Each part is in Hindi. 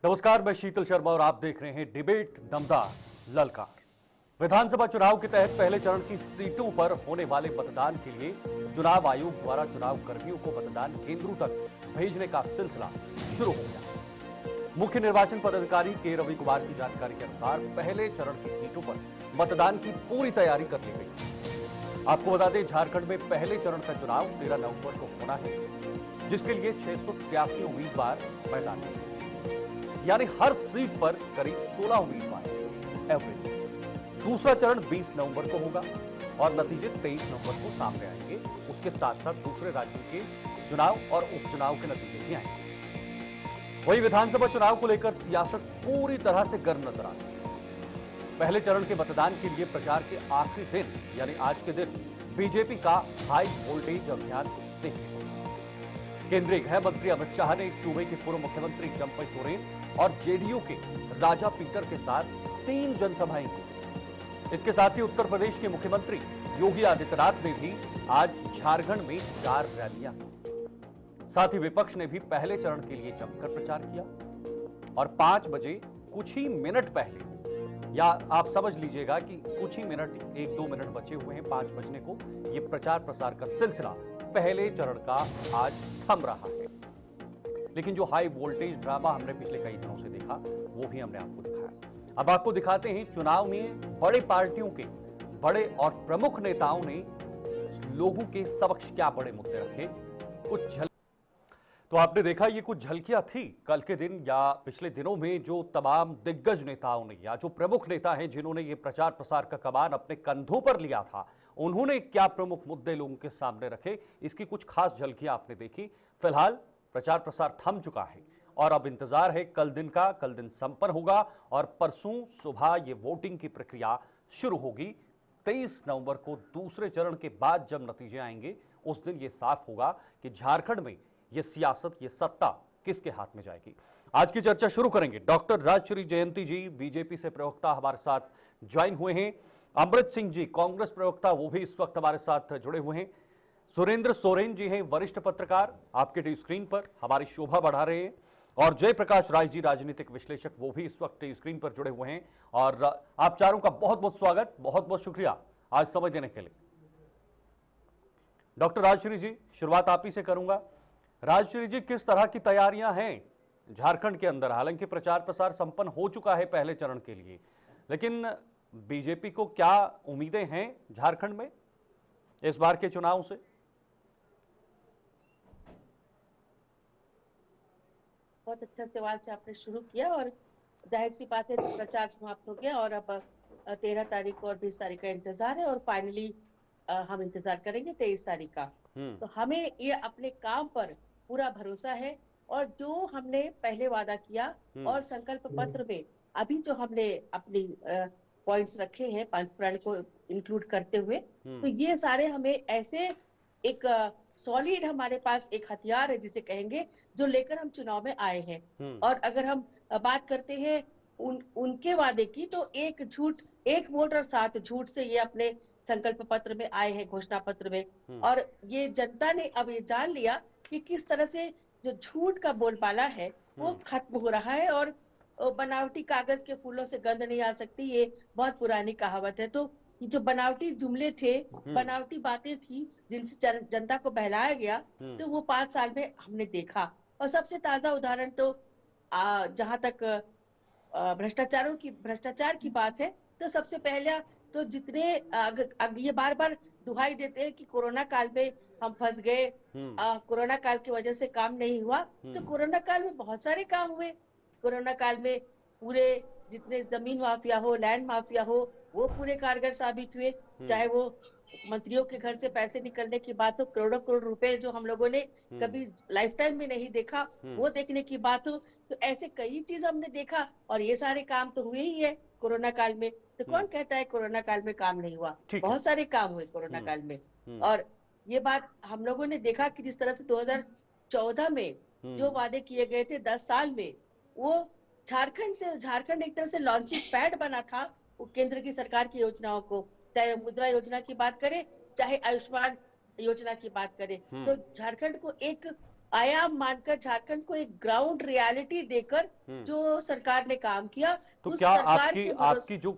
नमस्कार, मैं शीतल शर्मा और आप देख रहे हैं डिबेट दमदार ललकार। विधानसभा चुनाव के तहत पहले चरण की सीटों पर होने वाले मतदान के लिए चुनाव आयोग द्वारा चुनाव कर्मियों को मतदान केंद्रों तक भेजने का सिलसिला शुरू हो गया। मुख्य निर्वाचन पदाधिकारी के रवि कुमार की जानकारी के अनुसार पहले चरण की सीटों पर मतदान की पूरी तैयारी कर ली गई। आपको बता दें, झारखंड में पहले चरण का चुनाव 13 नवंबर को होना है, जिसके लिए 683 उम्मीदवार मैदान में, यानी हर सीट पर करीब 16 उम्मीदवार एवरेज। दूसरा चरण 20 नवंबर को होगा और नतीजे 23 नवंबर को सामने आएंगे। उसके साथ साथ दूसरे राज्यों के चुनाव और उपचुनाव के नतीजे भी आएंगे। वहीं विधानसभा चुनाव को लेकर सियासत पूरी तरह से गर्म नजर आती है। पहले चरण के मतदान के लिए प्रचार के आखिरी दिन यानी आज के दिन बीजेपी का हाई वोल्टेज अभियान देखने को मिला। केंद्रीय गृह मंत्री अमित शाह ने सूबे के पूर्व मुख्यमंत्री जम्पई सोरेन और जेडीयू के राजा पीटर के साथ 3 जनसभाएं की। इसके साथ ही उत्तर प्रदेश के मुख्यमंत्री योगी आदित्यनाथ ने भी आज झारखंड में 4 रैलियां की। साथ ही विपक्ष ने भी पहले चरण के लिए जमकर प्रचार किया और 5 बजे कुछ ही मिनट पहले, या आप समझ लीजिएगा कि कुछ ही मिनट, 1-2 मिनट बचे हुए हैं 5 बजने को, यह प्रचार प्रसार का सिलसिला पहले चरण का आज थम रहा है। लेकिन जो हाई वोल्टेज ड्रामा हमने पिछले कई दिनों से देखा, वो भी हमने आपको दिखाया। अब आपको दिखाते हैं चुनाव में बड़े पार्टियों के बड़े और प्रमुख नेताओं ने लोगों के समक्ष क्या बड़े मुद्दे रखे। कुछ तो आपने देखा, ये कुछ झलकियां थी कल के दिन या पिछले दिनों में जो तमाम दिग्गज नेताओं ने या जो प्रमुख नेता हैं जिन्होंने ये प्रचार प्रसार का कमान अपने कंधों पर लिया था, उन्होंने क्या प्रमुख मुद्दे लोगों के सामने रखे, इसकी कुछ खास झलकियां आपने देखी। फिलहाल प्रचार प्रसार थम चुका है और अब इंतजार है कल दिन का। कल दिन संपन्न होगा और परसों सुबह ये वोटिंग की प्रक्रिया शुरू होगी। 23 नवंबर को दूसरे चरण के बाद जब नतीजे आएंगे, उस दिन ये साफ होगा कि झारखंड में ये सियासत, ये सत्ता किसके हाथ में जाएगी। आज की चर्चा शुरू करेंगे। डॉक्टर राजश्री जयंती जी बीजेपी से प्रवक्ता हमारे साथ ज्वाइन हुए हैं। अमृत सिंह जी कांग्रेस प्रवक्ता, वो भी इस वक्त हमारे साथ जुड़े हुए हैं। सुरेंद्र सोरेन जी हैं वरिष्ठ पत्रकार, आपके टीवी स्क्रीन पर हमारी शोभा बढ़ा रहे हैं। और जयप्रकाश राय जी राजनीतिक विश्लेषक, वो भी इस वक्त टीवी स्क्रीन पर जुड़े हुए हैं। और आप चारों का बहुत बहुत स्वागत, बहुत बहुत शुक्रिया आज समय देने के लिए। डॉक्टर राजश्री जी, शुरुआत आप ही से करूंगा। राजश्री जी, किस तरह की तैयारियां हैं झारखंड के अंदर? हालांकि प्रचार प्रसार संपन्न हो चुका है पहले चरण के लिए, लेकिन बीजेपी को क्या उम्मीदें हैं झारखंड में इस बार के चुनाव से? बहुत अच्छा सवाल से आपने शुरू किया और जाहिर सी बात है, जब प्रचार समाप्त हो गया और अब 13 तारीख और 20 तारीख का इंतजार है और फाइनली हम इंतजार करेंगे 23 तारीख का। तो हमें ये अपने काम पर पूरा भरोसा है और जो हमने पहले वादा किया और संकल्प पत्र में अभी जो हमने अपनी पॉइंट्स रखे हैं 5 पॉइंट को इंक्लूड करते हुए, तो ये सारे हमें ऐसे एक सॉलिड हमारे पास एक हथियार है जिसे कहेंगे, जो लेकर हम चुनाव में आए हैं। और अगर हम बात करते हैं उनके वादे की, तो एक झूठ, एक वोट और 7 झूठ से ये अपने संकल्प पत्र में आए हैं, घोषणा पत्र में। और ये जनता ने अब ये जान लिया कि किस तरह से जो झूठ का बोलबाला है वो खत्म हो रहा है और बनावटी कागज के फूलों से गंध नहीं आ सकती, ये बहुत पुरानी कहावत है। तो ये जो बनावटी जुमले थे, बनावटी बातें थी जिनसे जनता को बहलाया गया, तो वो 5 साल में हमने देखा। और सबसे ताजा उदाहरण तो जहां तक भ्रष्टाचार की बात है, तो सबसे पहले तो जितने ये बार बार दुहाई देते हैं कि कोरोना काल में हम फंस गए, कोरोना काल की वजह से काम नहीं हुआ, तो कोरोना काल में बहुत सारे काम हुए। कोरोना काल में पूरे जितने जमीन माफिया हो, लैंड माफिया हो, वो पूरे कारगर साबित हुए। चाहे वो मंत्रियों के घर से पैसे निकलने की बात हो, करोड़ों करोड़ रुपए जो हम लोगों ने कभी लाइफ टाइम में नहीं देखा, वो देखने की बात हो, तो ऐसे कई चीज हमने देखा। और ये सारे काम तो हुए ही है कोरोना काल में। तो कौन कहता है कोरोना काल में काम नहीं हुआ? बहुत सारे काम हुए कोरोना काल में। और ये बात हम लोगों ने देखा कि जिस तरह से 2014 में जो वादे किए गए थे 10 साल में, वो झारखंड एक तरह से लॉन्चिंग पैड बना था वो केंद्र की सरकार की योजनाओं को। चाहे मुद्रा योजना की बात करें, चाहे आयुष्मान योजना की बात करें, तो झारखंड को एक आयाम मानकर झारखंड को एक ग्राउंड रियलिटी देकर जो सरकार ने काम किया, तो उस क्या सरकार आपकी के भरोसे आपकी जो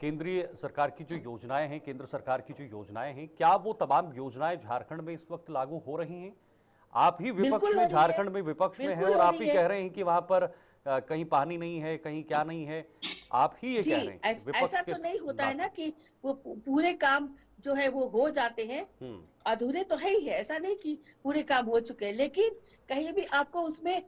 केंद्रीय सरकार की जो योजनाएं हैं, केंद्र सरकार की जो योजनाएं हैं, क्या वो तमाम योजनाएं झारखंड में इस वक्त लागू हो रही हैं? आप ही विपक्ष बिल्कुल हो में, रही है, झारखंड में विपक्ष में है बिल्कुल और हो आप रही ही है। कह रहे हैं कि वहां पर कहीं पानी नहीं है, कहीं क्या नहीं है। आप ही ये जी, कह रहे हैं ऐसा विपक्ष के तो नहीं होता है ना नाते। कि वो पूरे काम जो है वो हो जाते हैं, हम्म। अधूरे तो है ही है, ऐसा नहीं कि पूरे काम हो चुके हैं, लेकिन कहीं भी आपको उसमें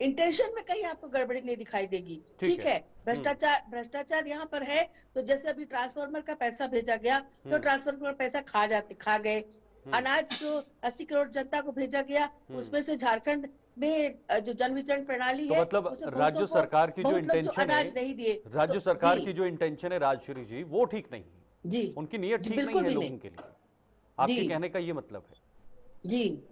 इंटेंशन में कहीं आपको गड़बड़ी नहीं दिखाई देगी। ठीक है। ठीक है, भ्रष्टाचार भ्रष्टाचार यहाँ पर है, तो जैसे अभी ट्रांसफार्मर का पैसा भेजा गया, तो हम्म। ट्रांसफार्मर का पैसा खा गए। हम्म। अनाज जो 80 करोड़ जनता को भेजा गया, हम्म। उसमें से झारखंड में जो जन वितरण प्रणाली तो है, मतलब उसमें राज्य सरकार की जो बहुत लोग जो इंटेंशन है, अनाज नहीं दिए। राज्य तो जी, सरकार की जो इंटेंशन है राजश्री जी, वो ठीक नहीं है। जी, उनकी नीयत जी, ठीक नहीं बिल्कुल है भी नहीं। लोगों के लिए। जी, आपके कहने का ये मतलब है। जी,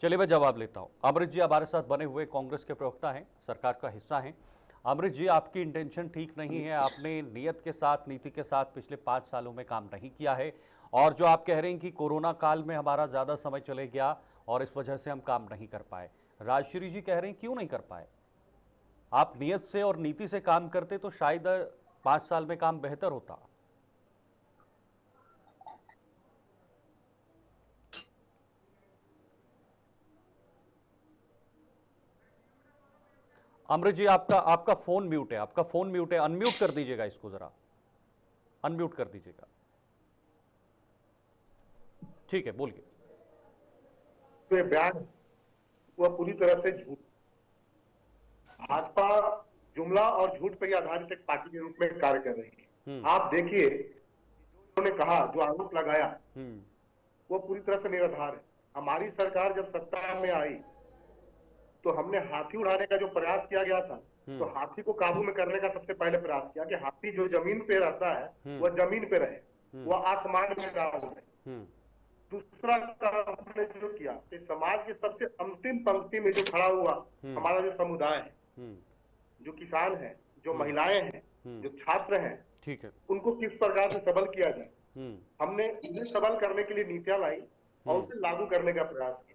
चलिए मैं जवाब लेता हूं। अमृत जी हमारे साथ बने हुए कांग्रेस के प्रवक्ता हैं, सरकार का हिस्सा हैं। अमृत जी, आपकी इंटेंशन ठीक नहीं है, आपने नियत के साथ, नीति के साथ पिछले 5 सालों में काम नहीं किया है। और जो आप कह रहे हैं कि कोरोना काल में हमारा ज्यादा समय चले गया और इस वजह से हम काम नहीं कर पाए। राजश्री जी कह रहे हैं क्यों नहीं कर पाए? आप नियत से और नीति से काम करते तो शायद 5 साल में काम बेहतर होता। अमृत जी, आपका आपका फोन म्यूट है, आपका फोन म्यूट है, अनम्यूट कर दीजिएगा इसको, जरा अनम्यूट कर दीजिएगा। ठीक है, बोलिए। तो ये बयान वह पूरी तरह से झूठ। भाजपा जुमला और झूठ पर आधारित एक पार्टी के रूप में कार्य कर रही है। आप देखिए, जो उन्होंने कहा, जो आरोप लगाया, वो पूरी तरह से निराधार है। हमारी सरकार जब सत्ता में आई तो हमने हाथी उड़ाने का जो प्रयास किया गया था, तो हाथी को काबू में करने का सबसे पहले प्रयास किया कि हाथी जो जमीन पे रहता है वह जमीन पे रहे, वह आसमान में ना उड़े। दूसरा काम हमने जो किया कि समाज की सबसे अंतिम पंक्ति में जो खड़ा हुआ हमारा जो समुदाय है, जो किसान है, जो महिलाएं हैं, जो छात्र हैं, ठीक है, उनको किस प्रकार से सबल किया जाए, हमने उन्हें सबल करने के लिए नीतियां लाई और उसे लागू करने का प्रयास किया।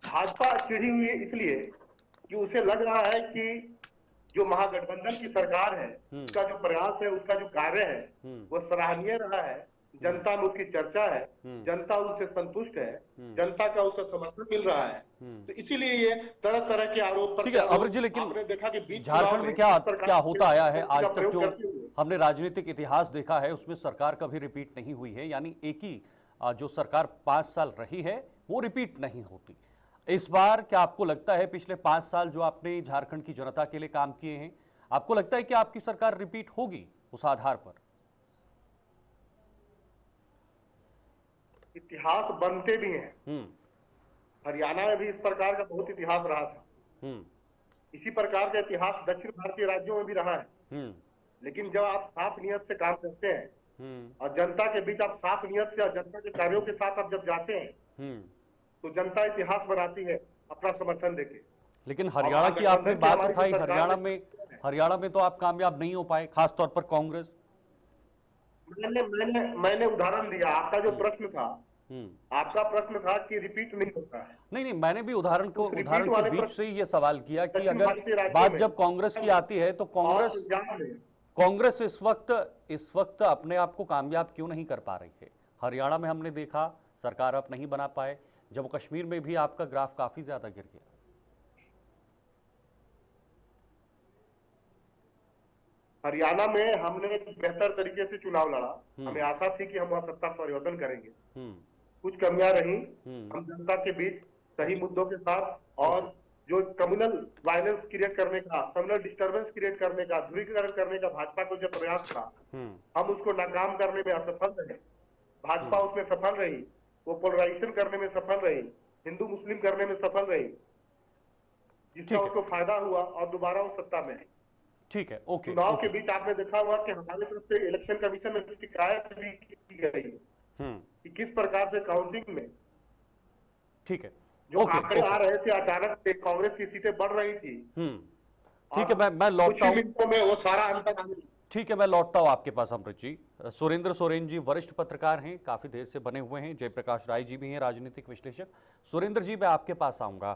भाजपा चिढ़ी हुई है इसलिए कि उसे लग रहा है कि जो महागठबंधन की सरकार है, उसका जो प्रयास है, उसका जो कार्य है, वो सराहनीय रहा है। जनता में उसकी चर्चा है, जनता उनसे संतुष्ट है, जनता का उसका समर्थन मिल रहा है। तो इसीलिए ये तरह तरह के आरोप ठीक है अमृत जी, लेकिन आपने देखा कि बीच झारखंड में क्या क्या होता आया है आज तक, जो हमने राजनीतिक इतिहास देखा है उसमें सरकार कभी रिपीट नहीं हुई है। यानी एक ही जो सरकार 5 साल रही है वो रिपीट नहीं होती। इस बार क्या आपको लगता है, पिछले 5 साल जो आपने झारखंड की जनता के लिए काम किए हैं, आपको लगता है कि आपकी सरकार रिपीट होगी उस आधार पर? इतिहास बनते भी हैं। हरियाणा में भी इस प्रकार का बहुत इतिहास रहा था। इसी प्रकार का इतिहास दक्षिण भारतीय राज्यों में भी रहा है। लेकिन जब आप साफ नियत से काम करते हैं और जनता के बीच आप साफ नियत से और जनता के कार्यों के साथ आप जब जाते हैं, तो जनता इतिहास बनाती है अपना समर्थन देके। लेकिन हरियाणा की आपने बात उठाई, हरियाणा में तो आप कामयाब नहीं हो पाए, खासतौर पर कांग्रेस। मैंने उदाहरण दिया। आपका जो प्रश्न था, आपका प्रश्न था कि रिपीट नहीं होता है। नहीं, मैंने भी उदाहरण के बीच से ही ये सवाल किया कि अगर बात जब कांग्रेस की आती है तो कांग्रेस इस वक्त अपने आप को कामयाब क्यों नहीं कर पा रही है? हरियाणा में हमने देखा सरकार आप नहीं बना पाए, जम्मू कश्मीर में भी आपका ग्राफ काफी ज्यादा गिर गया। हरियाणा में हमने बेहतर तरीके से चुनाव लड़ा। हमें आशा थी कि हम वहां सत्ता परिवर्तन करेंगे। कुछ कमियां रही। हम जनता के बीच सही मुद्दों के साथ और जो कम्युनल वायलेंस क्रिएट करने का, कम्युनल डिस्टर्बेंस क्रिएट करने का, ध्रुवीकरण करने का भाजपा को जो प्रयास था, हम उसको नाकाम करने में असफल रहे। भाजपा उसमें सफल रही, वो पोलराइजेशन करने में सफल रही, हिंदू मुस्लिम करने में सफल रही, जिसका उसको फायदा हुआ और दोबारा वो सत्ता में आई। ठीक है, ओके। चुनाव के बीच आपने देखा हुआ कि हमारे तरफ से इलेक्शन कमीशन में शिकायत भी की गई कि किस प्रकार से काउंटिंग में, ठीक है, जो आंकड़े आ रहे थे, अचानक से कांग्रेस की सीटें बढ़ रही थी। ठीक है, मैं लौटता हूं। कुछ मिनटों में वो सारा अंतर आने। ठीक है, मैं लौटता हूँ आपके पास अमृत जी। सुरेंद्र सोरेन जी वरिष्ठ पत्रकार हैं, काफी देर से बने हुए हैं। जयप्रकाश राय जी भी हैं, राजनीतिक विश्लेषक। सुरेंद्र जी, मैं आपके पास आऊंगा।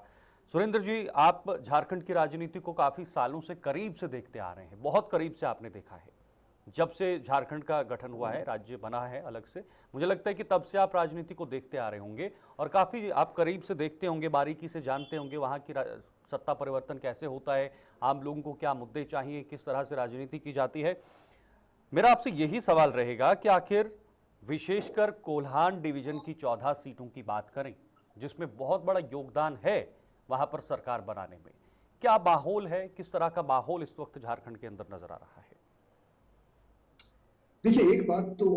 सुरेंद्र जी, आप झारखंड की राजनीति को काफी सालों से करीब से देखते आ रहे हैं, बहुत करीब से आपने देखा है। जब से झारखंड का गठन हुआ है, राज्य बना है अलग से, मुझे लगता है कि तब से आप राजनीति को देखते आ रहे होंगे और काफी आप करीब से देखते होंगे, बारीकी से जानते होंगे वहां की सत्ता परिवर्तन कैसे होता है, आम लोगों को क्या मुद्दे चाहिए, किस तरह से राजनीति की जाती है। मेरा आपसे यही सवाल रहेगा कि आखिर विशेषकर कोल्हान डिवीजन की 14 सीटों की बात करें, जिसमें बहुत बड़ा योगदान है वहां पर सरकार बनाने में, क्या माहौल है, किस तरह का माहौल इस वक्त झारखंड के अंदर नजर आ रहा है? देखिए, एक बात तो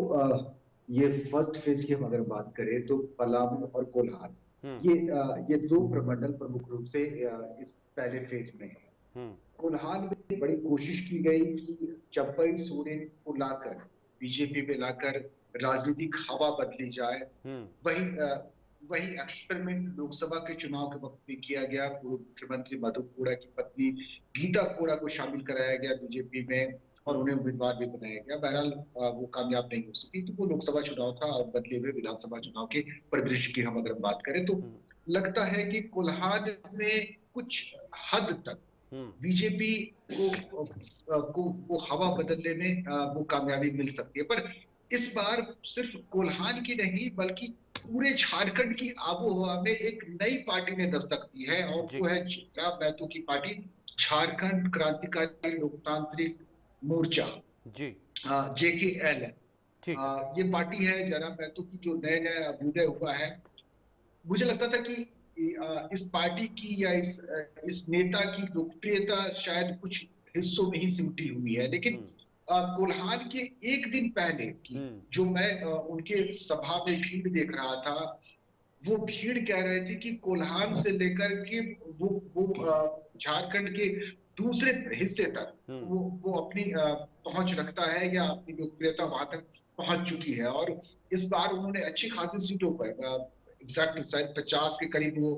ये फर्स्ट फेज की हम अगर बात करें तो पलामू और कोल्हान ये दो प्रमंडल प्रमुख रूप से इस पहले फेज में है। कोल्हान में बड़ी कोशिश की गई कि चंपई सोरेन को लाकर बीजेपी में लाकर राजनीतिक हवा बदली जाए। वही एक्सपेरिमेंट लोकसभा के चुनाव के वक्त भी किया गया। पूर्व मुख्यमंत्री मधु कोड़ा की पत्नी गीता कोड़ा को शामिल कराया गया बीजेपी में और उन्हें उम्मीदवार भी बनाया गया। बहरहाल वो कामयाब नहीं हो सकी, तो वो लोकसभा चुनाव था और बदले हुए विधानसभा चुनाव के परिदृश्य की हम अगर बात करें तो लगता है कि कोल्हान में कुछ हद तक बीजेपी को हवा बदलने में वो कामयाबी मिल सकती है। पर इस बार सिर्फ कोल्हान की नहीं बल्कि पूरे झारखंड की आबोहवा में एक नई पार्टी ने दस्तक दी है और वो है जयराम महतो की पार्टी, झारखंड क्रांतिकारी लोकतांत्रिक मोर्चा जी, JKL। ये पार्टी है जयराम महतो की जो नया नया अभ्युदय हुआ है। मुझे लगता था कि इस पार्टी की या इस नेता की लोकप्रियता शायद कुछ हिस्सों में ही सिमटी हुई है, लेकिन कोल्हान के एक दिन पहले की जो मैं उनके सभा में भीड़ देख रहा था, वो भीड़ कह रहे थे कि कोल्हान से लेकर के वो झारखंड के दूसरे हिस्से तक वो अपनी पहुंच रखता है या अपनी लोकप्रियता वहां तक पहुंच चुकी है। और इस बार उन्होंने अच्छी खासी सीटों पर एग्जैक्ट शायद 50 के करीब वो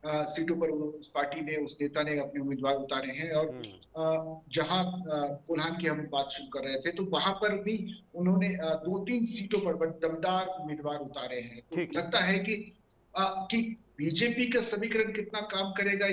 सीटों पर उस पार्टी ने, उस नेता ने अपने उम्मीदवार उतारे हैं। और जहां कोल्हान की हम बात शुरू कर रहे थे तो वहां पर भी उन्होंने 2-3 सीटों पर दमदार उम्मीदवार उतारे हैं। तो लगता है कि बीजेपी का समीकरण कितना काम करेगा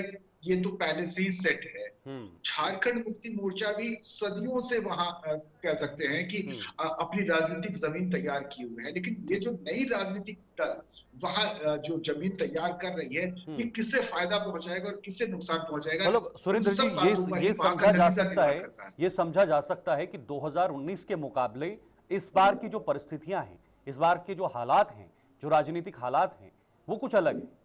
ये तो पहले से ही सेट है। झारखंड मुक्ति मोर्चा भी सदियों से वहां कह सकते हैं कि अपनी राजनीतिक जमीन तैयार किए हुए है, लेकिन ये जो नई राजनीतिक दल वहां जो जमीन तैयार कर रही है, ये किससे फायदा पहुंचाएगा और किससे नुकसान पहुंचाएगा? मतलब सुरेंद्र जी, ये समझा जा सकता है, ये समझा जा सकता है कि 2019 के मुकाबले इस बार की जो परिस्थितियां हैं, इस बार के जो हालात हैं, जो राजनीतिक हालात हैं, वो कुछ अलग है।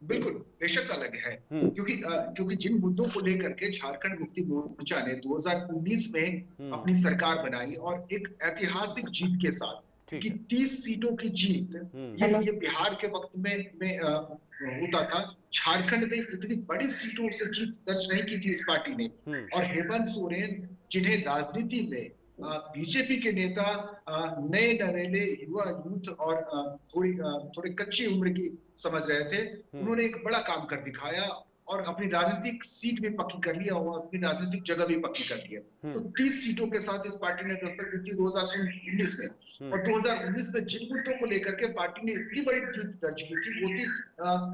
बिल्कुल, बेशक अलग है, क्योंकि जिन मुद्दों को लेकर के झारखंड मुक्ति मोर्चा ने 2019 में अपनी सरकार बनाई और एक ऐतिहासिक जीत के साथ कि 30 सीटों की जीत, ये बिहार के वक्त में होता था। झारखंड में इतनी बड़ी सीटों से जीत दर्ज नहीं की थी इस पार्टी ने। और हेमंत सोरेन, जिन्हें राजनीति में बीजेपी के नेता नए नवेले युवा यूथ और थोड़ी कच्ची उम्र की समझ रहे थे, उन्होंने एक बड़ा काम कर दिखाया और अपनी राजनीतिक सीट भी पक्की कर लिया और अपनी राजनीतिक जगह भी पक्की कर लिया। तो 30 सीटों के साथ इस पार्टी ने दस्तक दी थी 2019 में। और 2019 में जिन मुद्दों को लेकर के पार्टी ने इतनी बड़ी जीत दर्ज की थी, वो थी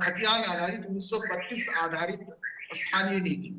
खतियान आधारित 1932 आधारित स्थानीय नीति।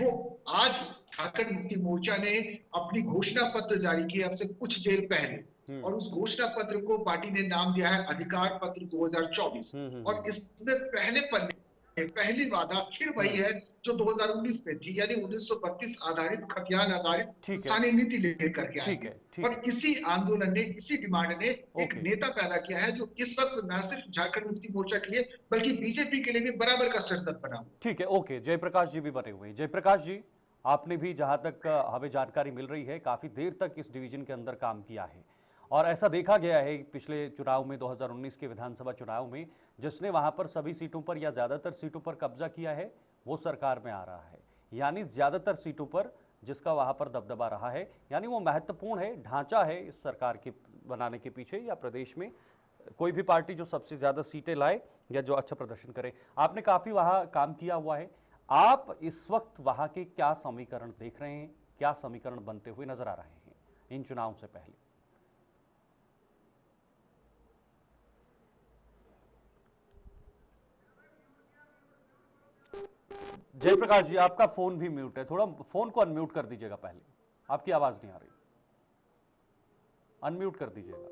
वो आज झारखंड मुक्ति मोर्चा ने अपनी घोषणा पत्र जारी किया अब से कुछ देर पहले, और उस घोषणा पत्र को पार्टी ने नाम दिया है अधिकार पत्र 2024। और इसमें पहले पन्ने पहली वादा फिर वही है जो 2019 में थी, यानी 1932 आधारित खतियान आधारित स्थानीय नीति लेकर के आए। और इसी आंदोलन ने, इसी डिमांड ने एक नेता पैदा किया है जो इस वक्त न सिर्फ झारखंड मुक्ति मोर्चा के लिए बल्कि बीजेपी के लिए भी बराबर का सरदर्द बना। ठीक है, ओके। जयप्रकाश जी भी बने हुए हैं। जयप्रकाश जी, आपने भी जहां तक हमें जानकारी मिल रही है काफी देर तक इस डिवीजन के अंदर काम किया है और ऐसा देखा गया है पिछले चुनाव में, 2019 के विधानसभा चुनाव में, जिसने वहां पर सभी सीटों पर या ज्यादातर सीटों पर कब्जा किया है वो सरकार में आ रहा है। यानी ज्यादातर सीटों पर जिसका वहां पर दबदबा रहा है, यानी वो महत्वपूर्ण है, ढांचा है इस सरकार के बनाने के पीछे, या प्रदेश में कोई भी पार्टी जो सबसे ज्यादा सीटें लाए या जो अच्छा प्रदर्शन करे। आपने काफी वहां काम किया हुआ है, आप इस वक्त वहां के क्या समीकरण देख रहे हैं, क्या समीकरण बनते हुए नजर आ रहे हैं इन चुनाव से पहले? जयप्रकाश जी, आपका फोन भी म्यूट है, थोड़ा फोन को अनम्यूट कर दीजिएगा पहले, आपकी आवाज नहीं आ रही, अनम्यूट कर दीजिएगा।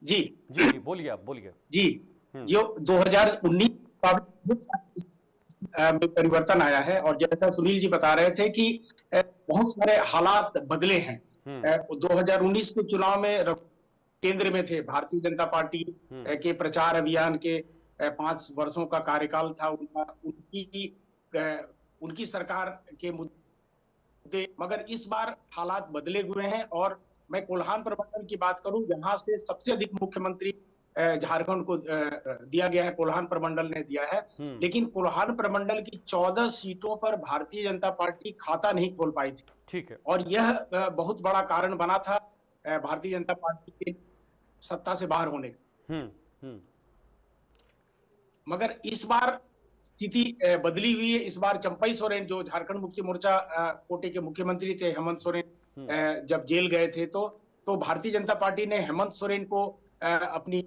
जी जी जी बोलिए, आप बोलिए जी। जो 2019 में परिवर्तन आया है, और जैसा सुनील जी बता रहे थे कि बहुत सारे हालात बदले हैं। 2019 के चुनाव में केंद्र में थे, भारतीय जनता पार्टी के प्रचार अभियान के 5 वर्षों का कार्यकाल था उनका, उनकी सरकार के मुद्दे, मगर इस बार हालात बदले हुए हैं। और मैं कोल्हान प्रमंडल की बात करूं, यहाँ से सबसे अधिक मुख्यमंत्री झारखंड को दिया गया है, कोल्हान प्रमंडल ने दिया है। लेकिन कोल्हान प्रमंडल की 14 सीटों पर भारतीय जनता पार्टी खाता नहीं खोल पाई थी। ठीक है। और यह बहुत बड़ा कारण बना था भारतीय जनता पार्टी के सत्ता से बाहर होने का। मगर इस बार स्थिति बदली हुई है। इस बार चंपई सोरेन, जो झारखंड मुक्ति मोर्चा कोटे के मुख्यमंत्री थे, हेमंत सोरेन जब जेल गए थे, तो भारतीय जनता पार्टी ने हेमंत सोरेन को अपनी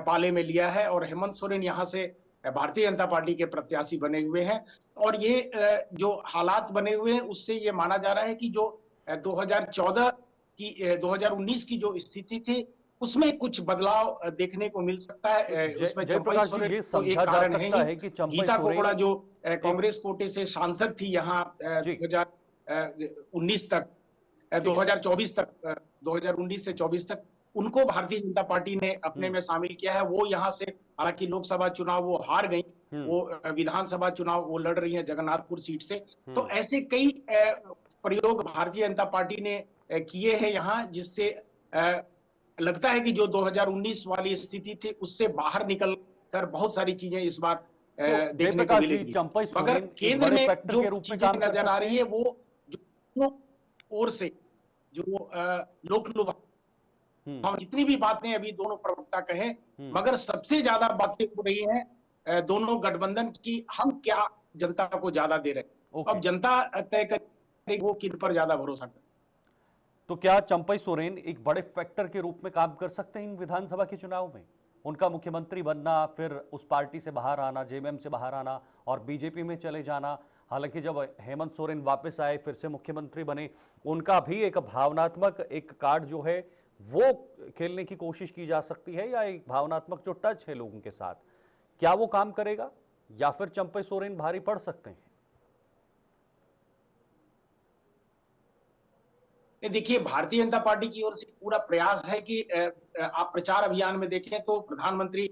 पाले में लिया है, और हेमंत सोरेन यहाँ से भारतीय जनता पार्टी के प्रत्याशी बने हुए हैं। और ये जो हालात बने हुए हैं, उससे ये माना जा रहा है कि जो 2019 की जो स्थिति थी, उसमें कुछ बदलाव देखने को मिल सकता है। उसमें चंपई सोरेन तो एक कारण है कि गीता कोकड़ा जो कांग्रेस कोटे से सांसद थी यहाँ 2019 तक, 2024 तक, 2019 से 24 तक, उनको भारतीय जनता पार्टी ने अपने में शामिल किया है। वो यहाँ से, हालांकि लोकसभा चुनाव वो हार गई, वो विधानसभा चुनाव वो लड़ रही है जगन्नाथपुर सीट से। तो ऐसे कई प्रयोग भारतीय जनता पार्टी ने किए हैं यहाँ, जिससे लगता है कि जो 2019 वाली स्थिति थी, उससे बाहर निकल कर बहुत सारी चीजें इस बार देखने को मिलेगी। मगर केंद्र में जो चीजें नजर आ रही है, वो जो ओर से जो लोकलुभा, जितनी भी बातें अभी दोनों प्रवक्ता कहे, मगर सबसे ज्यादा बातें हो रही हैं दोनों गठबंधन की, हम क्या जनता को ज्यादा दे रहे हैं। अब जनता तय करेगी वो किन पर ज्यादा भरोसा करे। तो क्या चंपई सोरेन एक बड़े फैक्टर के रूप में काम कर सकते हैं इन विधानसभा के चुनाव में? उनका मुख्यमंत्री बनना, फिर उस पार्टी से बाहर आना, जेएमएम से बाहर आना और बीजेपी में चले जाना। हालांकि जब हेमंत सोरेन वापस आए, फिर से मुख्यमंत्री बने, उनका भी एक भावनात्मक एक कार्ड जो है वो खेलने की कोशिश की जा सकती है, या एक भावनात्मक जो टच है लोगों के साथ, क्या वो काम करेगा, या फिर चंपई सोरेन भारी पड़ सकते हैं? देखिए, भारतीय जनता पार्टी की ओर से पूरा प्रयास है कि आप प्रचार अभियान में देखें तो प्रधानमंत्री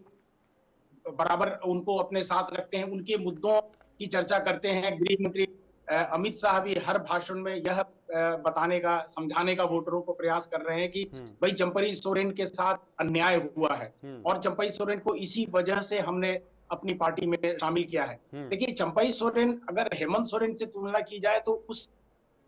बराबर उनको अपने साथ रखते हैं, उनके मुद्दों की चर्चा करते हैं। गृह मंत्री अमित शाह भी हर भाषण में यह बताने का, समझाने का वोटरों को प्रयास कर रहे हैं कि भाई चंपई सोरेन के साथ अन्याय हुआ है, और चंपई सोरेन को इसी वजह से हमने अपनी पार्टी में शामिल किया है। देखिए, चंपई सोरेन अगर हेमंत सोरेन से तुलना की जाए तो उस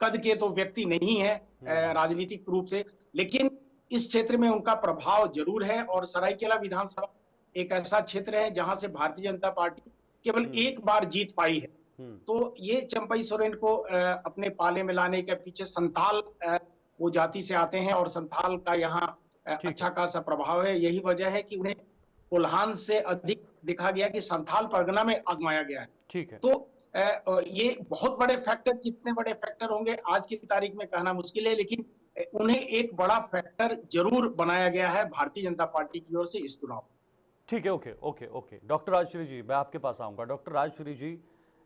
कद के तो व्यक्ति नहीं है राजनीतिक रूप से, लेकिन इस क्षेत्र में उनका प्रभाव जरूर है। और सरायकेला विधानसभा एक ऐसा क्षेत्र है जहां से भारतीय जनता पार्टी केवल एक बार जीत पाई है। तो ये चंपई सोरेन को अपने पाले में लाने के पीछे संथाल वो जाति से आते हैं, और संथाल का यहाँ अच्छा खासा प्रभाव है। यही वजह है कि उन्हें कोल्हान से अधिक दिखा गया कि संथाल परगना में आजमाया गया है। ठीक है। तो ये बहुत बड़े फैक्टर, कितने बड़े फैक्टर होंगे आज की तारीख में कहना मुश्किल है, लेकिन उन्हें एक बड़ा फैक्टर जरूर बनाया गया है भारतीय जनता पार्टी की ओर से इस चुनाव। ठीक है, ओके। डॉक्टर राजश्री जी, मैं आपके पास आऊंगा। डॉक्टर राजश्री जी,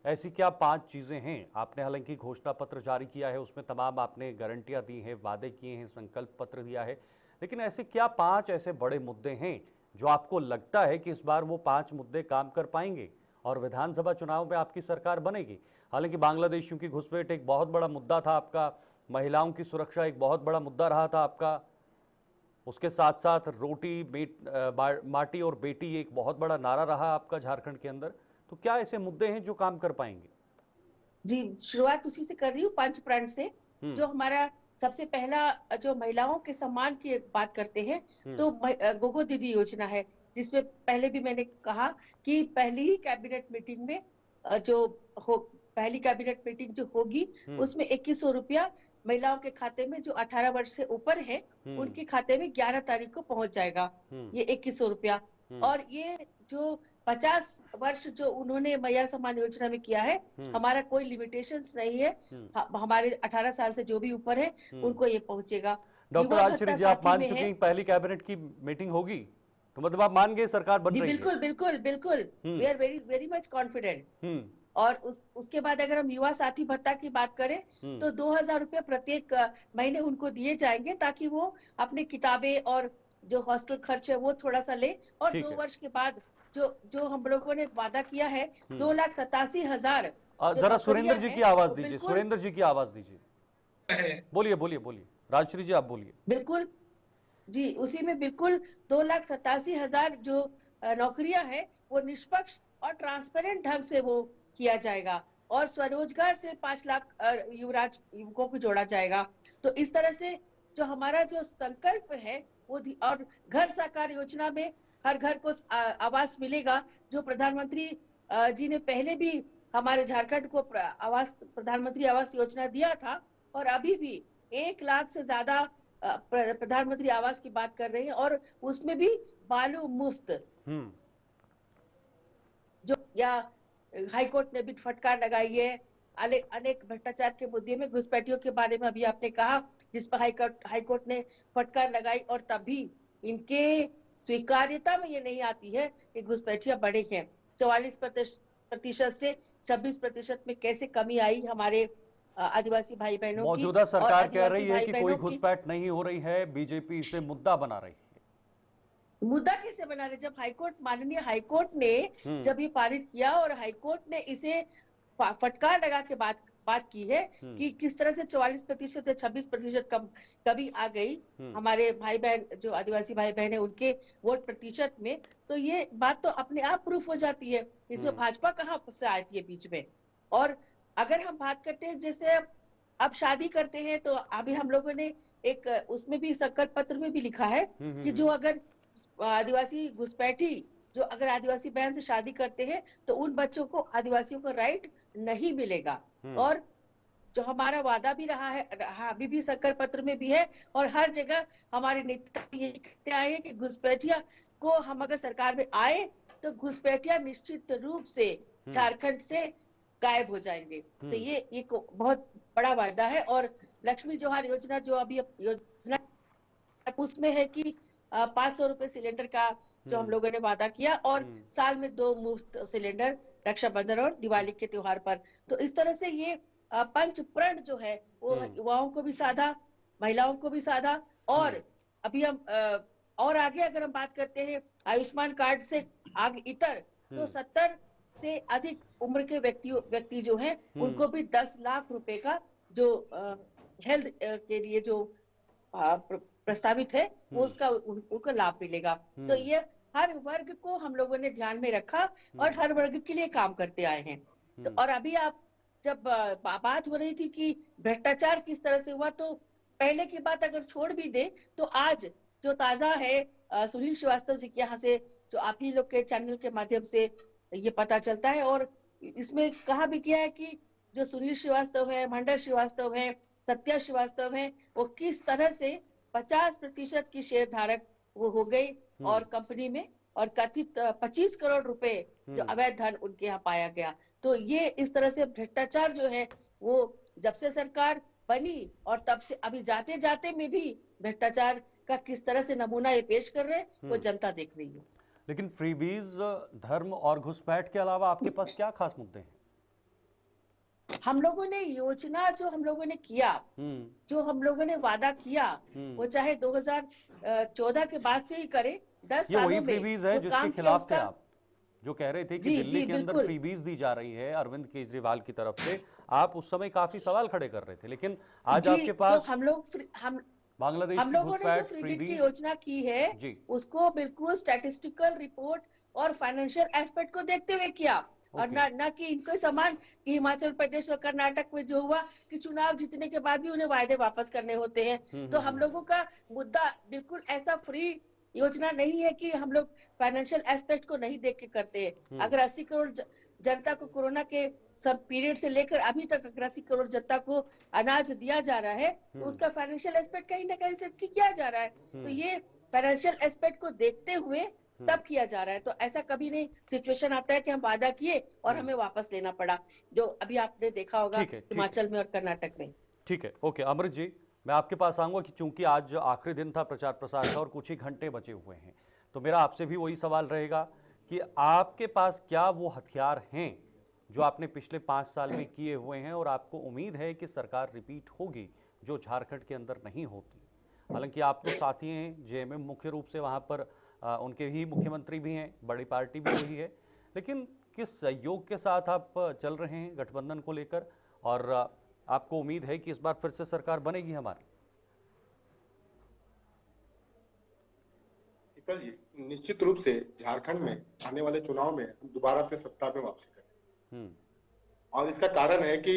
ऐसी क्या 5 चीजें हैं? आपने हालांकि घोषणा पत्र जारी किया है, उसमें तमाम आपने गारंटियां दी हैं, वादे किए हैं, संकल्प पत्र दिया है, लेकिन ऐसे क्या 5 ऐसे बड़े मुद्दे हैं जो आपको लगता है कि इस बार वो 5 मुद्दे काम कर पाएंगे और विधानसभा चुनाव में आपकी सरकार बनेगी? हालांकि बांग्लादेशियों की घुसपैठ एक बहुत बड़ा मुद्दा था आपका, महिलाओं की सुरक्षा एक बहुत बड़ा मुद्दा रहा था आपका, उसके साथ साथ रोटी माटी और बेटी एक बहुत बड़ा नारा रहा आपका झारखंड के अंदर। तो क्या ऐसे मुद्दे हैं जो काम कर पाएंगे? जी, शुरुआत उसी से कर रही हूँ, 5 प्रण से। जो हमारा सबसे पहला, जो महिलाओं के सम्मान की बात करते हैं, तो गोगो दीदी योजना है, जिसमें पहले भी मैंने कहा कि पहली ही कैबिनेट मीटिंग में जो पहली कैबिनेट मीटिंग जो होगी उसमें 2100 रुपया महिलाओं के खाते में जो 18 वर्ष से ऊपर है उनके खाते में 11 तारीख को पहुंच जाएगा ये 2100 रुपया। और ये जो 50 वर्ष जो उन्होंने मैया सम्मान योजना में किया है, हमारा कोई लिमिटेशंस नहीं है, हमारे 18 साल से जो भी ऊपर है उनको ये पहुंचेगा। डॉक्टर राजश्री जी, आप मान चुके हैं पहली कैबिनेट की मीटिंग होगी, तो मतलब आप मान गए सरकार बन रही है? बिल्कुल बिल्कुल बिल्कुल, we are very very much confident. और उसके बाद अगर हम युवा साथी भत्ता की बात करें तो 2000 रुपये प्रत्येक महीने उनको दिए जाएंगे, ताकि वो अपनी किताबें और जो हॉस्टल खर्च है वो थोड़ा सा ले। और 2 वर्ष के बाद जो हम लोगों ने वादा किया है 2,87,000। जरा सुरेंद्र जी की आवाज दीजिए, सुरेंद्र जी की आवाज दीजिए, बोलिए बोलिए बोलिए, राजश्री जी आप बोलिए। बिल्कुल जी, उसी में बिल्कुल 2,87,000 जो नौकरियां है वो निष्पक्ष और ट्रांसपेरेंट ढंग से वो किया जाएगा, और स्वरोजगार से 5 लाख युवकों को जोड़ा जाएगा। तो इस तरह से जो हमारा जो संकल्प है वो, और घर साकार योजना में हर घर को आवास मिलेगा, जो प्रधानमंत्री जी ने पहले भी हमारे झारखंड को प्रधानमंत्री आवास योजना दिया था, और अभी भी 1 लाख से ज्यादा प्रधानमंत्री आवास की बात कर रहे हैं, और उसमें भी बालू मुफ्त। जो या हाईकोर्ट ने भी फटकार लगाई है अनेक भ्रष्टाचार के मुद्दे में, घुसपैठियों के बारे में अभी आपने कहा, जिस पर हाईकोर्ट ने फटकार लगाई, और तभी इनके स्वीकार्यता में ये नहीं आती है कि घुसपैठिया बढ़े हैं। 44% से 26% में कैसे कमी आई हमारे आदिवासी भाई बहनों की। मौजूदा सरकार कह रही है कि कोई घुसपैठ नहीं हो रही है, बीजेपी इसे मुद्दा बना रही है। मुद्दा कैसे बना रहे, जब हाईकोर्ट, माननीय हाईकोर्ट ने जब ये पारित किया और हाईकोर्ट ने इसे फटकार लगा के बात की है कि किस तरह से 44% या 26% कभी आ गई हमारे भाई बहन जो आदिवासी भाई बहन है उनके वोट प्रतिशत में, तो ये बात तो अपने आप प्रूफ हो जाती है। इसमें भाजपा कहाँ से आती है बीच में। और अगर हम बात करते हैं, जैसे अब शादी करते हैं, तो अभी हम लोगों ने एक उसमें भी संकल्प पत्र में भी लिखा है कि जो अगर आदिवासी घुसपैठी जो अगर आदिवासी बहन से शादी करते हैं तो उन बच्चों को, आदिवासियों को राइट नहीं मिलेगा। और जो हमारा वादा भी रहा है, अभी भी संकल्प पत्र में भी है, और हर जगह हमारे नेता ये कहते आए हैं कि घुसपैठिया को हम अगर सरकार में आए तो घुसपैठिया निश्चित रूप से झारखंड से गायब हो जाएंगे। तो ये एक बहुत बड़ा वादा है। और लक्ष्मी जोहार योजना जो अभी योजना उसमें है कि 500 रुपए सिलेंडर का जो हम लोगों ने वादा किया, और साल में 2 मुफ्त सिलेंडर रक्षाबंधन और दिवाली के त्योहार पर। तो इस तरह से ये पंच प्रण जो है वो युवाओं को भी साधा, महिलाओं को भी साधा। और अभी हम और आगे अगर हम बात करते हैं आयुष्मान कार्ड से आगे इतर, तो 70 से अधिक उम्र के व्यक्ति जो हैं उनको भी 10 लाख रुपए का जो हेल्थ के लिए जो प्रस्तावित है वो उसका उनको लाभ मिलेगा। तो ये हर वर्ग को हम लोगों ने ध्यान में रखा और हर वर्ग के लिए काम करते आए हैं। तो और अभी आप जब बात हो रही थी कि भ्रष्टाचार किस तरह से हुआ, तो पहले की बात अगर छोड़ भी दे तो आज जो ताजा है सुनील श्रीवास्तव जी के यहाँ से, जो आप ही लोग के चैनल के माध्यम से ये पता चलता है, और इसमें कहा भी गया है कि जो सुनील श्रीवास्तव है, मंडल श्रीवास्तव है, सत्या श्रीवास्तव है, वो किस तरह से 50% की शेयर धारक वो हो गई और कंपनी में, और कथित 25 करोड़ रुपए जो अवैध धन उनके यहाँ पाया गया। तो ये इस तरह से भ्रष्टाचार जो है वो जब से सरकार बनी और तब से अभी जाते जाते में भी भ्रष्टाचार का किस तरह से नमूना ये पेश कर रहे हैं वो जनता देख रही है। लेकिन फ्रीबीज, धर्म और घुसपैठ के अलावा आपके पास क्या खास मुद्दे हैं? हम लोगों ने योजना जो हम लोगों ने किया, जो हम लोगों ने वादा किया, वो चाहे 2014 के बाद से ही करें, 10 सालों में फ्रीबीज है जिसके खिलाफ थे आप, जो कह रहे थे कि दिल्ली के अंदर फ्रीबीज दी जा रही है अरविंद केजरीवाल की तरफ से। आप उस समय काफी सवाल खड़े कर रहे थे, लेकिन आज आपके पास बांग्लादेश हम लोगों ने जो फ्रीबीज की योजना की है उसको बिल्कुल स्टैटिस्टिकल रिपोर्ट और फाइनेंशियल एस्पेक्ट को देखते हुए किया, और ना कि इनको समान कि हिमाचल प्रदेश और कर्नाटक में जो हुआ कि चुनाव जीतने के बाद भी उन्हें वायदे वापस करने होते हैं। तो हम लोगों का मुद्दा बिल्कुल ऐसा फ्री योजना नहीं है कि हम लोग फाइनेंशियल एस्पेक्ट को नहीं देख के करते हैं। अगर 80 करोड़ जनता को कोरोना के सब पीरियड से लेकर अभी तक अगर 80 करोड़ जनता को अनाज दिया जा रहा है तो उसका फाइनेंशियल एस्पेक्ट कहीं ना कहीं से किया जा रहा है। तो ये फाइनेंशियल एस्पेक्ट को देखते हुए तब किया जा रहा है। तो ऐसा कभी नहीं सिचुएशन आता है कि हम वादा किए और हमें वापस लेना पड़ा, जो अभी आपने देखा होगा हिमाचल में और कर्नाटक में। ठीक है, ओके अमृत जी, मैं आपके पास आऊंगा कि चूंकि आज आखिरी दिन था प्रचार प्रसार का और कुछ ही घंटे बचे हुए हैं, तो मेरा आपसे भी वही सवाल रहेगा कि आपके पास क्या वो हथियार हैं जो आपने पिछले 5 साल में किए हुए हैं और आपको उम्मीद है कि सरकार रिपीट होगी जो झारखंड के अंदर नहीं होती। हालांकि आप तो साथी हैं, जेएमएम मुख्य रूप से वहां पर उनके ही मुख्यमंत्री भी हैं, बड़ी पार्टी भी वही है, लेकिन किस सहयोग के साथ आप चल रहे हैं गठबंधन को लेकर और आपको उम्मीद है कि इस बार फिर से सरकार बनेगी हमारी? शीतल जी, निश्चित रूप से झारखंड में आने वाले चुनाव में हम दोबारा से सत्ता में वापसी करेंगे और इसका कारण है कि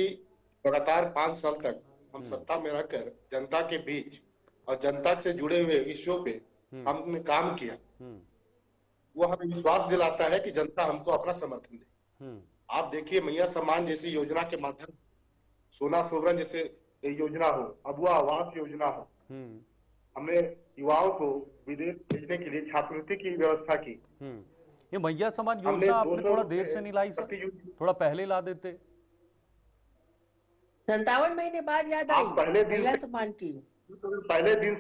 लगातार 5 साल तक हम सत्ता में रहकर जनता के बीच और जनता से जुड़े हुए विषयों पे हमने काम किया। वो हमें विश्वास दिलाता है कि जनता हमको अपना समर्थन दे। आप देखिए, मैया सम्मान जैसी योजना के माध्यम, सोना सोवरन जैसे योजना हो, अबुआ आवास योजना हो, हमने युवाओं को विदेश भेजने के लिए छात्रवृत्ति की व्यवस्था की। ये मैया सम्मान योजना आपने थोड़ा देर से नहीं लाई सर, थोड़ा पहले ला देते। 57 महीने बाद याद आई महिला सम्मान की। पहले दिन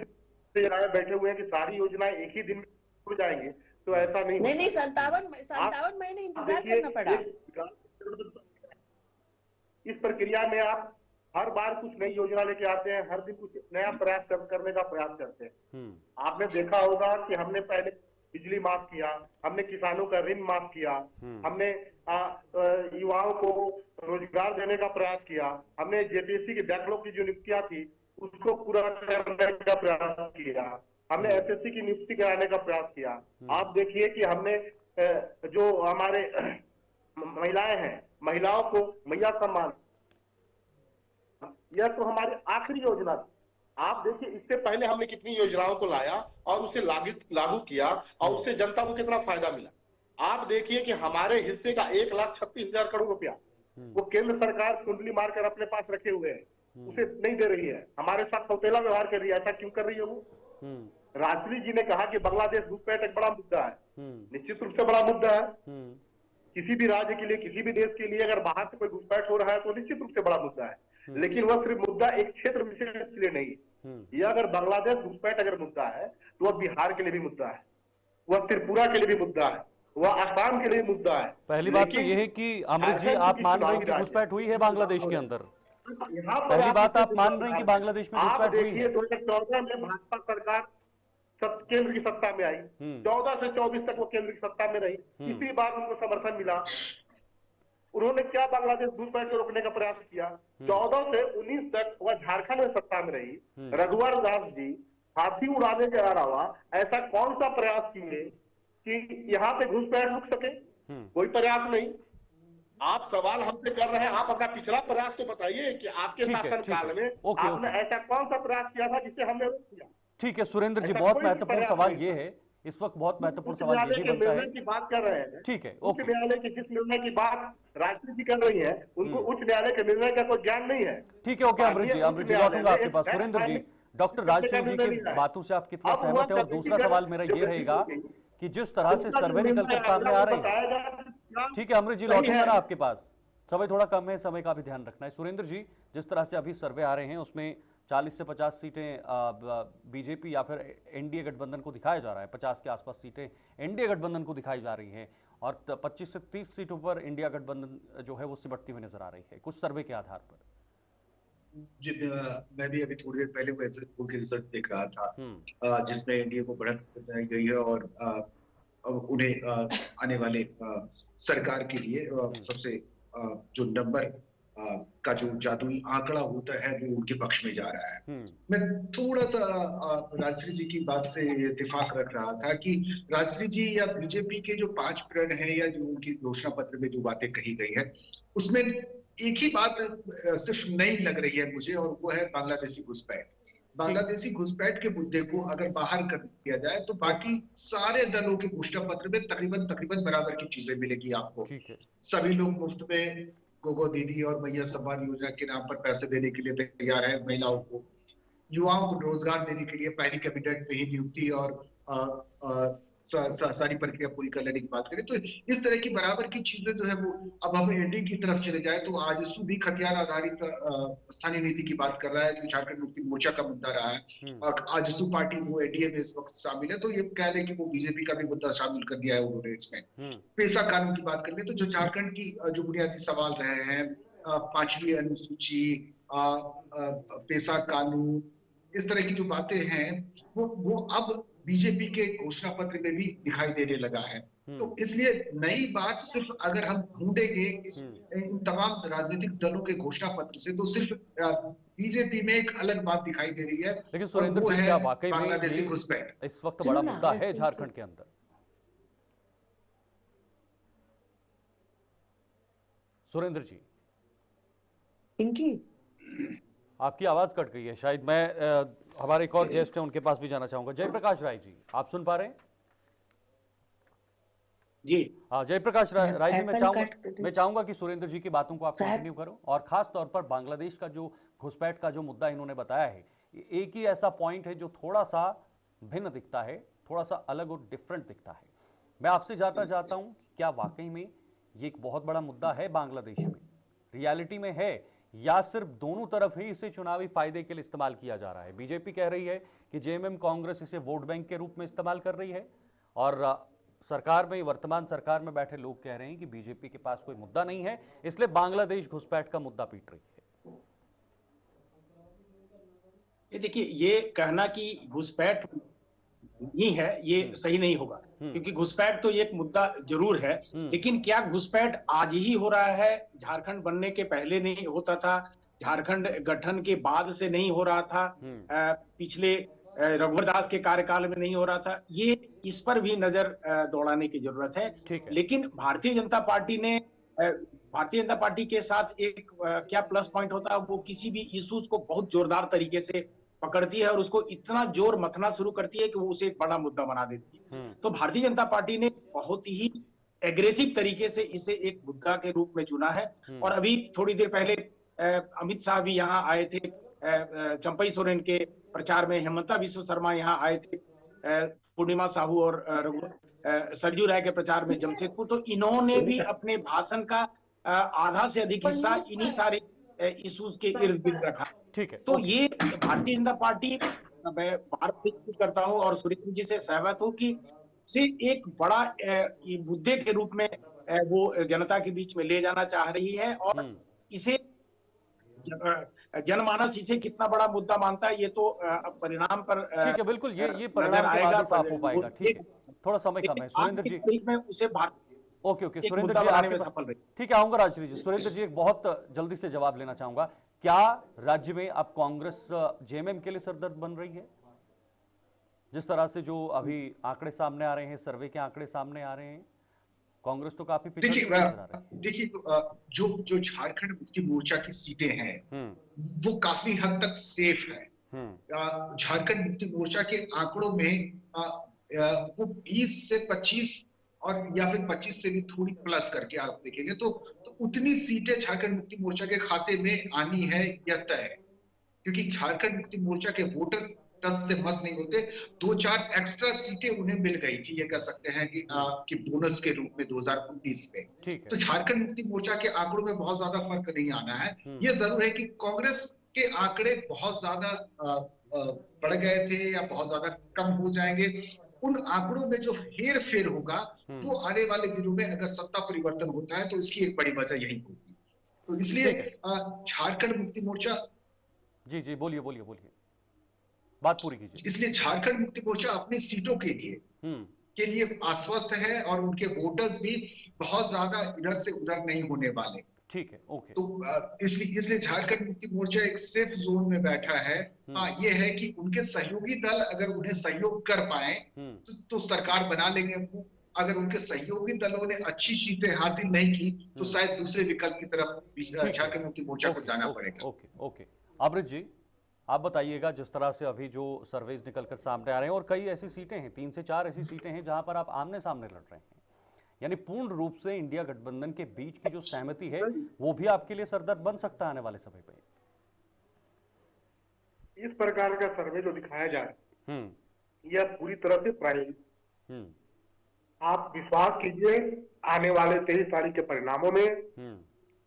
से बैठे हुए हैं कि सारी योजनाएं एक ही दिन में हो जाएंगे, तो ऐसा नहीं। नहीं 57 महीने इंतजार करना पड़ा। इस प्रक्रिया में आप हर बार कुछ नई योजना लेके आते हैं, हर दिन कुछ नया प्रयास करने का प्रयास करते हैं। आपने देखा होगा कि हमने पहले बिजली माफ किया, हमने किसानों का ऋण माफ किया, हमने युवाओं को रोजगार देने का प्रयास किया, हमने जेपीएससी के बैकलॉग की जो नियुक्तियां थी उसको पूरा करने का प्रयास किया, हमने एसएससी की नियुक्ति कराने का प्रयास किया। आप देखिए कि हमने जो हमारे महिलाएं हैं, महिलाओं को मैया सम्मान, यह तो हमारी आखिरी योजना थी। आप देखिए इससे पहले हमने कितनी योजनाओं को लाया और उसे लागू किया और उससे जनता को कितना फायदा मिला। आप देखिए कि हमारे हिस्से का 1,36,000 करोड़ रुपया वो केंद्र सरकार कुंडली मारकर अपने पास रखे हुए है, उसे नहीं दे रही है, हमारे साथ सौतेला व्यवहार कर रही है। ऐसा क्यों कर रही है वो? राजश्री जी ने कहा कि बांग्लादेश घुसपैठ एक बड़ा मुद्दा है, निश्चित रूप से बड़ा मुद्दा है। किसी भी राज्य के लिए, किसी भी देश के लिए अगर बाहर से कोई घुसपैठ हो रहा है तो निश्चित रूप से बड़ा मुद्दा है, लेकिन वह सिर्फ मुद्दा एक क्षेत्र विशेष के लिए नहीं है। यह अगर बांग्लादेश घुसपैठ अगर मुद्दा है तो वह बिहार के लिए भी मुद्दा है, वह त्रिपुरा के लिए भी मुद्दा है, वह असम के लिए मुद्दा है। पहली बात तो यह है कि अमृत जी, आप मान रहे हैं कि घुसपैठ हुई है बांग्लादेश के अंदर? पहली बात आप मान रहे हैं कि बांग्लादेश में घुसपैठ हुई है? 2014 में भाजपा सरकार केंद्र की सत्ता में आई, 14 से 24 तक वो केंद्र की सत्ता में रही, इसी बार उनको समर्थन मिला। उन्होंने क्या बांग्लादेश घुसपैठ को रोकने का प्रयास किया? 14 से 19 तक वह झारखंड में सत्ता में रही। रघुवर दास जी हाथी उड़ाने के अलावा ऐसा कौन सा प्रयास किए कि यहाँ पे घुसपैठ रुक सके? कोई प्रयास नहीं। आप सवाल हमसे कर रहे हैं, आप अपना पिछला प्रयास तो बताइए कि आपके शासन काल में आपने ऐसा कौन सा प्रयास किया था जिसे हमने रोक दिया? ठीक है सुरेंद्र जी, बहुत महत्वपूर्ण सवाल ये है इस वक्त, बहुत महत्वपूर्ण सवाल ये भी बनता है। की बात कर रहे हैं, ठीक है, उच्च न्यायालय की जिस निर्णय की बात राजनीति कर रही है उनको उच्च न्यायालय के निर्णय का कोई ज्ञान नहीं है। ठीक है, ओके अमृत जी लौटूंगा आपके पास। सुरेंद्र जी, डॉक्टर राजसिंह जी की बातों से आप कितना सहमत है? और दूसरा सवाल मेरा ये रहेगा कि जिस तरह से सर्वे निकल कर सामने आ रहे हैं, ठीक है अमृत जी लौटूंगा ना आपके पास, समय थोड़ा कम है, समय का भी ध्यान रखना है। सुरेंद्र जी, जिस तरह से अभी सर्वे आ रहे हैं उसमें 40 से 50 सीटें बीजेपी या फिर एनडीए गठबंधन को दिखाया जा रहा है, 50 के आसपास सीटें एनडीए गठबंधन को दिखाई जा रही हैं और 25 से 30 सीटों पर इंडिया गठबंधन जो है वो सिमटती हुई नजर आ रही है कुछ सर्वे के आधार पर। जी, मैं भी अभी थोड़ी देर पहले वो एग्जिट पोल की रिजल्ट देख रहा था जिसमें एनडीए को बढ़त बताई गई है और उन्हें आने वाले सरकार के लिए सबसे जो नंबर का जो जादुई आंकड़ा होता है वो उनके पक्ष में जा रहा है। मैं थोड़ा सा राजश्री जी की बात से इत्तेफाक रख रहा था कि राजश्री जी या बीजेपी के जो 5 प्रण है या जो उनकी घोषणा पत्र में जो बातें कही गई है उसमें एक ही बात सिर्फ नई लग रही है मुझे, और वो है बांग्लादेशी घुसपैठ। बांग्लादेशी घुसपैठ के मुद्दे को अगर बाहर कर दिया जाए तो बाकी सारे दलों के घोषणा पत्र में तकरीबन बराबर की चीजें मिलेगी आपको। सभी लोग मुफ्त में गोगो दीदी और मैया सम्मान योजना के नाम पर पैसे देने के लिए तैयार है महिलाओं को। युवाओं को रोजगार देने के लिए पहली कैबिनेट में ही नियुक्ति और सारी प्रक्रिया पूरी कर लेने की बात करें तो इस तरह की बराबर की चीजें जो है वो अब हम एनडी की तरफ चले जाए तो आजसू भी खतियार आधारित स्थानीय नीति की बात कर रहा है जो झारखंड मुक्ति मोर्चा का मुद्दा रहा है। और आजसू पार्टी वो एनडीए में इस वक्त शामिल है तो ये कह लें कि वो बीजेपी का भी मुद्दा शामिल कर दिया है उन्होंने इसमें। पेशा कानून की बात कर ले तो जो झारखंड की जो बुनियादी सवाल रहे हैं 5वीं अनुसूची पेशा कानून इस तरह की जो बातें हैं वो अब बीजेपी के घोषणा पत्र में भी दिखाई देने लगा है। तो इसलिए नई बात सिर्फ अगर हम ढूंढेंगे इन तमाम राजनीतिक दलों के घोषणा पत्र से तो सिर्फ बीजेपी में एक अलग बात दिखाई दे रही है। लेकिन सुरेंद्र जी क्या वाकई में बांग्लादेशी घुसपैठ इस वक्त बड़ा मुद्दा है झारखंड के अंदर? सुरेंद्र जी इनकी आपकी आवाज कट गई है शायद। मैं हमारे एक और गेस्ट हैं उनके पास भी जाना चाहूंगा। जयप्रकाश राय जी आप सुन पा रहे हैं? जी हाँ जयप्रकाश राय जी मैं चाहूंगा कि सुरेंद्र जी की बातों को आप कंटिन्यू करो और खास तौर पर बांग्लादेश का जो घुसपैठ का जो मुद्दा इन्होंने बताया है एक ही ऐसा पॉइंट है जो थोड़ा सा भिन्न दिखता है, थोड़ा सा अलग और डिफरेंट दिखता है। मैं आपसे जानना चाहता हूं क्या वाकई में ये एक बहुत बड़ा मुद्दा है बांग्लादेश में, रियलिटी में है, या सिर्फ दोनों तरफ ही इसे चुनावी फायदे के लिए इस्तेमाल किया जा रहा है? बीजेपी कह रही है कि जेएमएम कांग्रेस इसे वोट बैंक के रूप में इस्तेमाल कर रही है और सरकार में वर्तमान सरकार में बैठे लोग कह रहे हैं कि बीजेपी के पास कोई मुद्दा नहीं है इसलिए बांग्लादेश घुसपैठ का मुद्दा पीट रही है। ये देखिए ये कहना कि घुसपैठ नहीं है ये सही नहीं होगा क्योंकि घुसपैठ तो एक मुद्दा जरूर है लेकिन क्या घुसपैठ आज ही हो रहा है? झारखंड बनने के पहले नहीं होता था, झारखंड गठन के बाद से नहीं हो रहा था, पिछले रघुवर दास के कार्यकाल में नहीं हो रहा था। ये इस पर भी नजर दौड़ाने की जरूरत है। लेकिन भारतीय जनता पार्टी के साथ एक क्या प्लस पॉइंट होता है, वो किसी भी इश्यूज को बहुत जोरदार तरीके से पकड़ती है और उसको इतना जोर मथना शुरू करती है कि वो उसे एक बड़ा मुद्दा बना देती है। तो भारतीय जनता पार्टी ने बहुत ही एग्रेसिव तरीके से इसे एक मुद्दा के रूप में चुना है। और अभी थोड़ी देर पहले अमित शाह भी यहाँ आए थे चंपई सोरेन के प्रचार में, हेमंता विश्व शर्मा यहाँ आए थे पूर्णिमा साहू और सरजू राय के प्रचार में जमशेदपुर। तो इन्होंने भी अपने भाषण का आधा से अधिक हिस्सा इन्हीं सारे इश्यूज के इर्द गिर्द रखा। ठीक है। तो ये भारतीय जनता पार्टी, मैं बार करता हूं और सुरेंद्र जी से सहमत हूं कि इसे एक बड़ा मुद्दे के रूप में वो जनता के बीच में ले जाना चाह रही है और इसे जनमानस इसे कितना बड़ा मुद्दा मानता है ये तो परिणाम पर ठीक है, बिल्कुल ये परिणाम आएगा, साफ हो पाएगा। ठीक है, थोड़ा समय कम है। सुरेंद्र जी में उसे ओके सुरेंद्र जी आपके सफल रही। ठीक है, आऊंगा राजश्री जी। सुरेंद्र जी एक बहुत जल्दी से जवाब लेना चाहूंगा, क्या राज्य में अब कांग्रेस जेएमएम के लिए सरदर्द बन रही है? जिस तरह से जो अभी आंकड़े सामने आ रहे हैं, सर्वे के आंकड़े सामने आ रहे हैं, कांग्रेस तो काफी पिछड़ नजर आ रहा है। देखिए जो झारखंड मुक्ति मोर्चा की सीटें हैं वो काफी हद तक सेफ है। झारखंड मुक्ति मोर्चा के आंकड़ों में वो 20 से 25 और या फिर 25 से भी थोड़ी प्लस करके आप देखेंगे तो उतनी सीटें झारखंड मुक्ति मोर्चा के खाते में आनी है यह तय है, क्योंकि झारखंड मुक्ति मोर्चा के वोटर 10 से मस नहीं होते। 2-4 एक्स्ट्रा सीटें उन्हें मिल गई थी, ये कह सकते हैं कि बोनस के रूप में 2019 में। तो झारखंड मुक्ति मोर्चा के आंकड़ों में बहुत ज्यादा फर्क नहीं आना है। ये जरूर है कि कांग्रेस के आंकड़े बहुत ज्यादा बढ़ गए थे या बहुत ज्यादा कम हो जाएंगे। उन आंकड़ों में जो हेर फेर होगा वो आने वाले दिनों में अगर सत्ता परिवर्तन होता है तो इसकी एक बड़ी वजह यही होगी। तो इसलिए झारखंड मुक्ति मोर्चा जी बोलिए बात पूरी कीजिए। इसलिए झारखंड मुक्ति मोर्चा अपनी सीटों के लिए आश्वस्त है और उनके वोटर्स भी बहुत ज्यादा इधर से उधर नहीं होने वाले। ठीक है, ओके। तो इसलिए झारखंड मुक्ति मोर्चा एक सेफ जोन में बैठा है। हाँ, ये है कि उनके सहयोगी दल अगर उन्हें सहयोग कर पाए तो सरकार बना लेंगे। अगर उनके सहयोगी दलों ने अच्छी सीटें हासिल नहीं की तो शायद दूसरे विकल्प की तरफ झारखंड मुक्ति मोर्चा को जाना पड़ेगा। ओके अमृत जी। आप बताइएगा, जिस तरह से अभी जो सर्वेज निकलकर सामने आ रहे हैं और कई ऐसी सीटें हैं, 3 से 4 ऐसी सीटें हैं जहां पर आप आमने सामने लड़ रहे हैं, यानी पूर्ण रूप से इंडिया गठबंधन के बीच की जो सहमति है वो भी आपके लिए सरदर्द बन सकता है आने वाले समय पे। इस प्रकार का सर्वे जो दिखाया जा रहा है यह पूरी तरह से प्रायोगिक। आप विश्वास कीजिए, आने वाले 23 तारीख के परिणामों में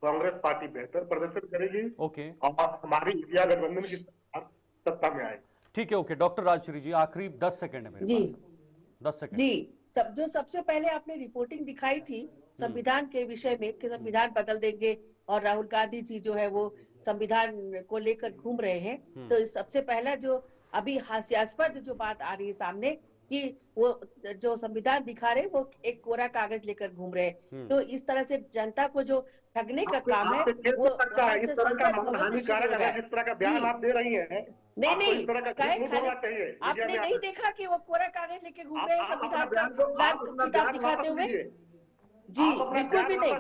कांग्रेस पार्टी बेहतर प्रदर्शन करेगी और हमारी इंडिया गठबंधन की सत्ता में आएगी। ठीक है, ओके। डॉक्टर राजश्री जी, आखिरी 10 सेकंड है मेरे पास। 10 सेकंड जी। जो सबसे पहले आपने रिपोर्टिंग दिखाई थी संविधान के विषय में कि संविधान बदल देंगे और राहुल गांधी जी जो है वो संविधान को लेकर घूम रहे हैं, तो सबसे पहला जो अभी हास्यास्पद जो बात आ रही है सामने कि वो जो संविधान दिखा रहे वो एक कोरा कागज लेकर घूम रहे हैं, तो इस तरह से जनता को जो ठगने का काम है वो इस तरह का हानिकारक है, जिस तरह का बयान आप दे रही हैं। नहीं, आपने नहीं देखा कि वो कोरा कागज लेके घूम रहे हैं संविधान का किताब दिखाते हुए? जी बिल्कुल भी नहीं।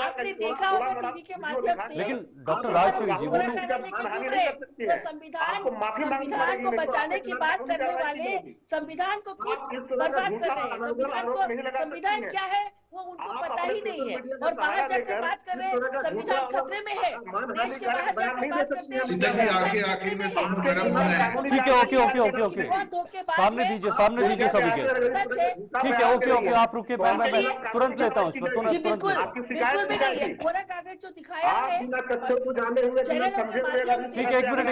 आपने देखा होगा टीवी के माध्यम से। लेकिन डॉक्टर राजश्री जी, कोरा कागज लेके घूम रहे हैं, तो संविधान को बचाने की बात करने वाले संविधान को बर्बाद कर रहे हैं। संविधान क्या है वो उनको पता ही नहीं है और बाहर जाकर बात कर रहे हैं संविधान खतरे में है। देश के बाहर जाकर बात करते हैं ठीक है, ओके। सामने दीजिए सभी के। सच है। ठीक है, ओके, आप रुकिए, मैं तुरंत लेता हूँ इसको। जी बिल्कुल भी नहीं है। कोरा कागज जो दिखाया है चैनलों के माध्यम से। ठीक है, एक मिनट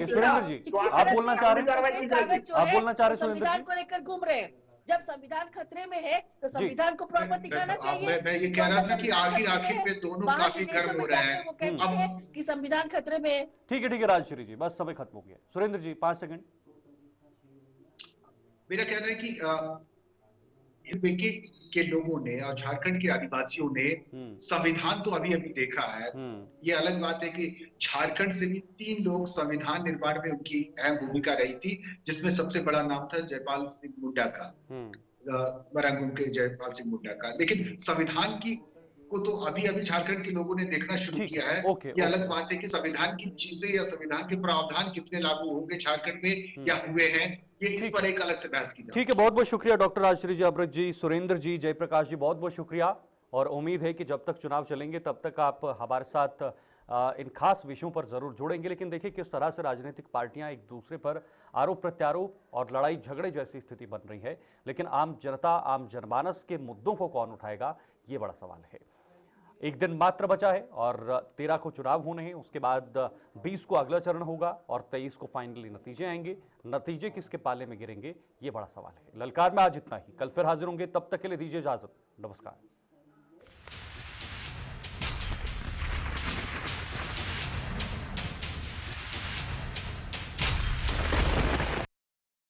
सुरेंद्र जी, आप बोलना चाह रहे हैं? संविधान को लेकर घूम रहे हैं। जब संविधान खतरे में है तो संविधान को प्रॉपर दिखाना चाहिए। मैं ये कह रहा था कि आखिर में दोनों काफी गर्म हो रहे हैं। वो कहते हैं कि संविधान खतरे में है। ठीक है राजश्री जी, बस समय खत्म हो गया। सुरेंद्र जी 5 सेकंड। मेरा कहना है कि यूपी के लोगों ने और झारखंड के आदिवासियों ने संविधान तो अभी देखा है। ये अलग बात है कि झारखंड से भी 3 लोग संविधान निर्माण में उनकी अहम भूमिका रही थी, जिसमें सबसे बड़ा नाम था जयपाल सिंह मुंडा का, मरांगूम के जयपाल सिंह मुंडा का। लेकिन संविधान को तो अभी झारखंड के लोगों ने देखना शुरू किया है। ये अलग बात है कि संविधान की चीजें या संविधान के प्रावधान कितने लागू होंगे झारखंड में या हुए हैं, ये इस पर एक अलग से बहस की। ठीक है, बहुत बहुत शुक्रिया डॉक्टर राजश्री जी, अमृत जी, सुरेंद्र जी, जयप्रकाश जी, बहुत बहुत शुक्रिया। और उम्मीद है कि जब तक चुनाव चलेंगे तब तक आप हमारे साथ इन खास विषयों पर जरूर जुड़ेंगे। लेकिन देखिए किस तरह से राजनीतिक पार्टियां एक दूसरे पर आरोप प्रत्यारोप और लड़ाई झगड़े जैसी स्थिति बन रही है, लेकिन आम जनता, आम जनमानस के मुद्दों को कौन उठाएगा, ये बड़ा सवाल है। एक दिन मात्र बचा है और 13 को चुनाव होने हैं, उसके बाद 20 को अगला चरण होगा और 23 को फाइनली नतीजे आएंगे। नतीजे किसके पाले में गिरेंगे, ये बड़ा सवाल है। ललकार में आज इतना ही, कल फिर हाजिर होंगे, तब तक के लिए दीजिए इजाजत, नमस्कार।